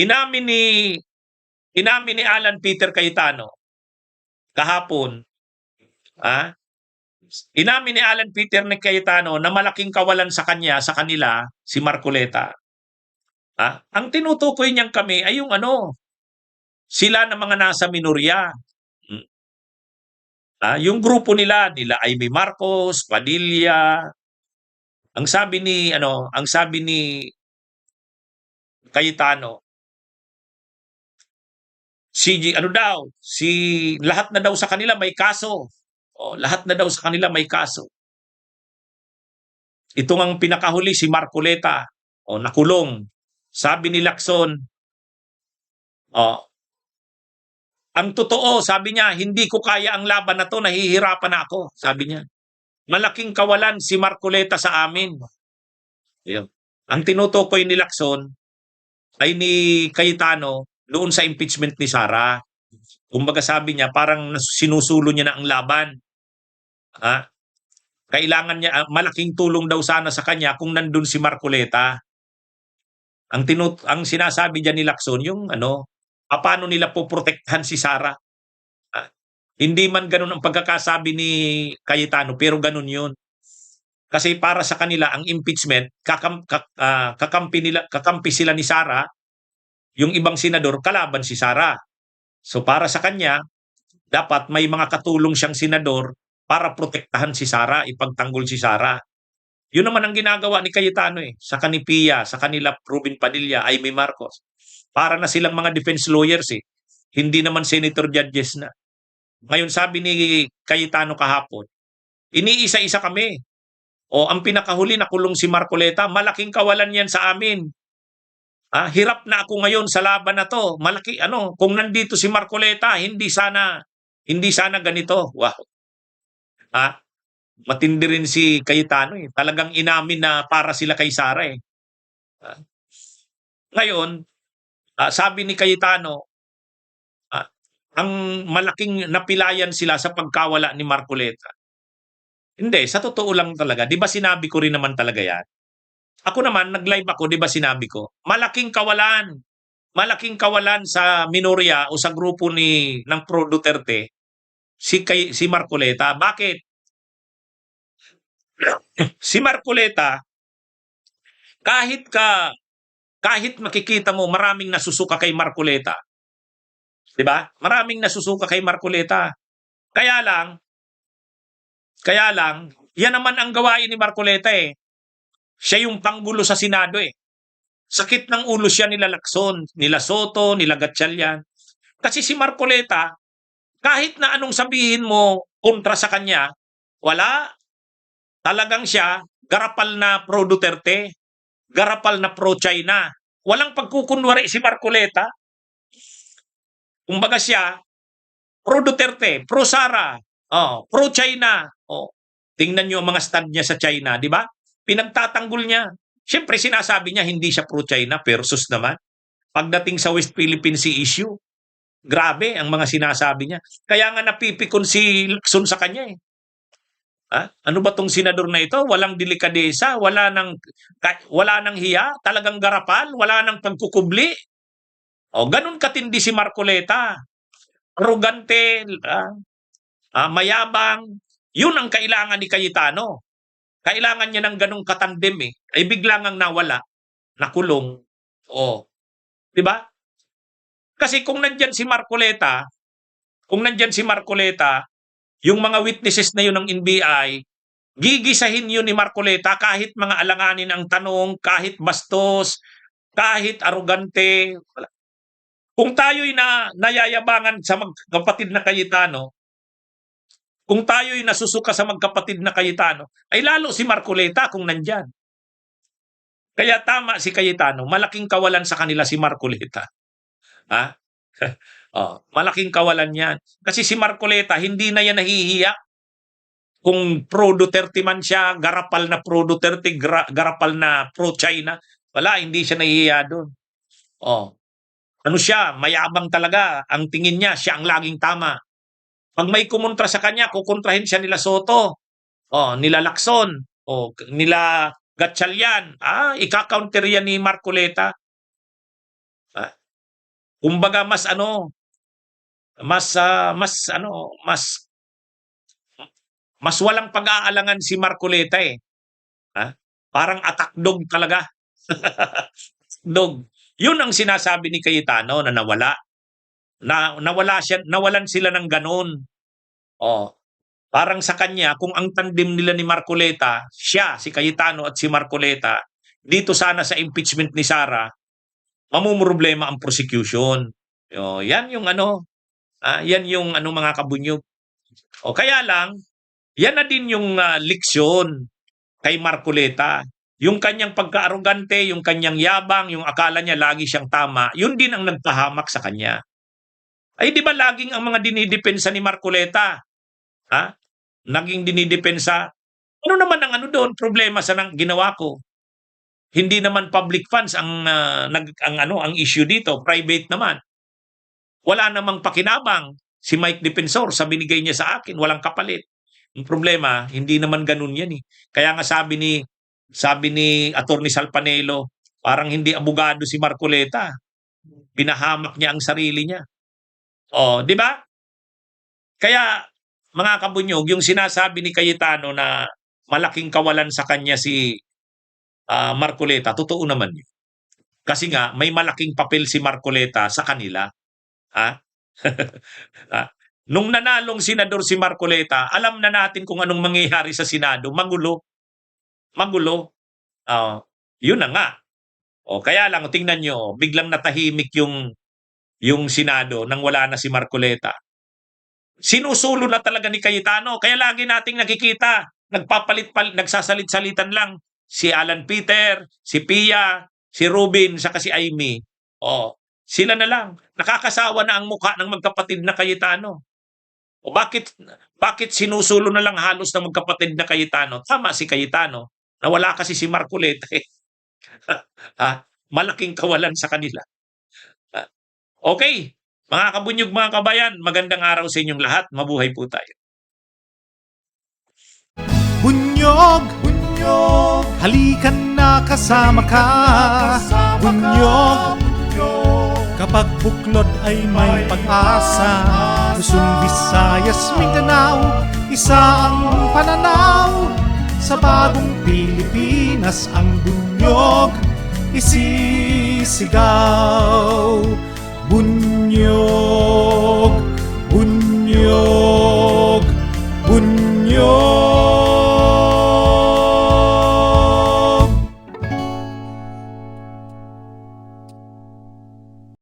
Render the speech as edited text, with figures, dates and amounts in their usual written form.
Inamin ni inamin ni Alan Peter Cayetano kahapon, ah, inamin ni Alan Peter Cayetano na malaking kawalan sa kanya, sa kanila, si Marcoleta. Ang tinutukoy niyang kami ay yung ano, sila na mga nasa minorya. Hmm. Yung grupo nila Amy Marcos, Padilla. Ang sabi ni Cayetano, lahat na daw sa kanila may kaso. Lahat na daw sa kanila may kaso. Ito ang pinakahuli si Marcoleta, nakulong. Sabi ni Lacson, ang totoo, sabi niya, hindi ko kaya ang laban na to, nahihirapan na ako, sabi niya. Malaking kawalan si Marcoleta sa amin. Yun. Ang tinutukoy ni Lacson ay ni Cayetano doon sa impeachment ni Sara. Kumbaga sabi niya, parang sinusulo niya na ang laban. Kailangan niya, malaking tulong daw sana sa kanya kung nandun si Marcoleta. Ang sinasabi diyan ni Lacson, yung paano nila poprotektahan si Sara. Hindi man ganun ang pagkakasabi ni Cayetano, pero ganun yun. Kasi para sa kanila, ang impeachment, kakampi sila ni Sara, yung ibang senador, kalaban si Sara. So para sa kanya, dapat may mga katulong siyang senador para protektahan si Sara, ipagtanggol si Sara. Yun naman ang ginagawa ni Cayetano sa kanipia, sa kanila Ruben Padilla, Amy Marcos. Para na silang mga defense lawyers Hindi naman senator judges na. Ngayon sabi ni Cayetano kahapon, iniisa-isa kami. Ang pinakahuli nakulong si Marcoleta, malaking kawalan yan sa amin. Hirap na ako ngayon sa laban na to. Kung nandito si Marcoleta, hindi sana ganito. Wow. Matindi rin si Cayetano Talagang inamin na para sila kay Sara Ngayon, sabi ni Cayetano, ang malaking napilayan sila sa pagkawala ni Marcoleta. Hindi, sa totoo lang talaga. Di ba sinabi ko rin naman talaga yan? Ako naman, nag-live ako, di ba sinabi ko? Malaking kawalan. Malaking kawalan sa minorya o sa grupo ng Pro Duterte si Marcoleta. Bakit? Si Marcoleta, kahit makikita mo maraming nasusuka kay Marcoleta. 'Di ba? Maraming nasusuka kay Marcoleta. Kaya lang, yan naman ang gawain ni Marcoleta Siya yung panggulo sa Senado Sakit ng ulo siya nila Lacson, nila Soto, nila Gatchalian. Kasi si Marcoleta, kahit na anong sabihin mo kontra sa kanya, wala. Talagang siya, garapal na pro Duterte, garapal na pro China. Walang pagkukunwari si Marcoleta. Kumbaga siya, pro Duterte, pro Sara, pro China. Tingnan niyo ang mga stand niya sa China, di ba? Pinagtatanggol niya. Siyempre sinasabi niya hindi siya pro China, pero sus naman. Pagdating sa West Philippine Sea issue, grabe ang mga sinasabi niya. Kaya nga napipikon si Lacson sa kanya Ano ba tong senador na ito? Walang delikadesa, wala nang hiya, talagang garapal, wala nang pagkukubli. Ganun katindi si Marcoleta. Arrogante, mayabang. Yun ang kailangan ni Cayetano. Kailangan niya ng ganung katandem ay biglang ang nawala, nakulong. 'Di ba? Kasi kung nandyan si Marcoleta, yung mga witnesses na yun ng NBI, gigisahin yun ni Marcoleta kahit mga alanganin ang tanong, kahit bastos, kahit arugante. Kung tayo'y nayayabangan sa magkapatid na Cayetano, kung tayo'y nasusuka sa magkapatid na Cayetano, ay lalo si Marcoleta kung nandyan. Kaya tama si Cayetano, malaking kawalan sa kanila si Marcoleta. Malaking kawalan yan. Kasi si Marcoleta, hindi na yan nahihiya. Kung pro Duterte man siya, garapal na pro Duterte, garapal na pro China, wala, hindi siya nahihiya doon. Ano siya, mayabang talaga. Ang tingin niya, siya ang laging tama. Pag may kumontra sa kanya, kukontrahin siya nila Soto, nila Lacson, nila Gatchalian. Ika-counter yan ni Marcoleta. Kumbaga mas ano, mas walang pag-aalangan si Marcoleta eh. Ha? Parang attack dog talaga. Dog. Yun ang sinasabi ni Cayetano na nawala. Nawalan sila ng ganun. Oh, parang sa kanya, kung ang tandem nila ni Marcoleta, siya, si Cayetano at si Marcoleta, dito sana sa impeachment ni Sara, mamumroblema ang prosecution. Yan yung yan yung mga kabunyog. Kaya lang, yan na din yung leksyon kay Marcoleta. Yung kanyang pagka-arrogante, yung kanyang yabang, yung akala niya lagi siyang tama, yun din ang nagpahamak sa kanya. Ay di ba laging ang mga dinidepensa ni Marcoleta, naging dinidepensa, ano naman ang doon, problema sa ginawa ko? Hindi naman public funds ang issue dito, private naman. Wala namang pakinabang si Mike Defensor sa binigay niya sa akin, walang kapalit. Yung problema, hindi naman ganun yan eh. Kaya nga sabi ni Attorney Salpanelo, parang hindi abogado si Marcoleta. Pinahamak niya ang sarili niya. Di ba? Kaya mga kabunyog, yung sinasabi ni Cayetano na malaking kawalan sa kanya si Marcoleta, totoo naman yun. Kasi nga, may malaking papel si Marcoleta sa kanila. Nung nanalong senador si Marcoleta, alam na natin kung anong mangyayari sa Senado. Magulo. Yun na nga. Kaya lang, tingnan nyo, biglang natahimik yung Senado nang wala na si Marcoleta. Sinusulo na talaga ni Cayetano. Kaya lagi nating nakikita, nagsasalit-salitan lang si Alan Peter, si Pia, si Rubin, saka si Amy. Sila na lang. Nakakasawa na ang mukha ng magkapatid na Cayetano. Bakit sinusulo na lang halos ng magkapatid na Cayetano? Tama si Cayetano. Nawala kasi si Marcoleta eh. Malaking kawalan sa kanila. Okay. Mga kabunyog, mga kabayan, magandang araw sa inyong lahat. Mabuhay po tayo. Bunyog, halikan na kasama ka. Bunyog, kapag buklod ay may pag-asa. Luzon, Visayas, Mindanao, isa ang pananaw. Sa bagong Pilipinas ang bunyog isisigaw. Bunyog, bunyog.